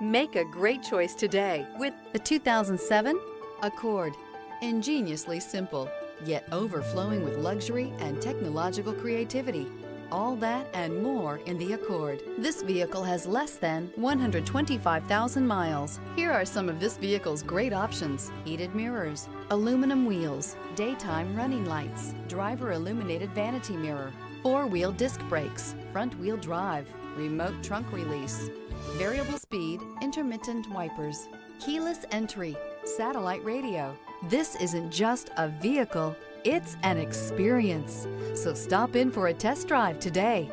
Make a great choice today with the 2007 Accord. Ingeniously simple, yet overflowing with luxury and technological creativity. All that and more in the Accord. This vehicle has less than 125,000 miles. Here are some of this vehicle's great options: heated mirrors, aluminum wheels, daytime running lights, driver illuminated vanity mirror, four-wheel disc brakes, front-wheel drive, remote trunk release, variable speed, intermittent wipers, keyless entry, satellite radio. This isn't just a vehicle, it's an experience. So stop in for a test drive today.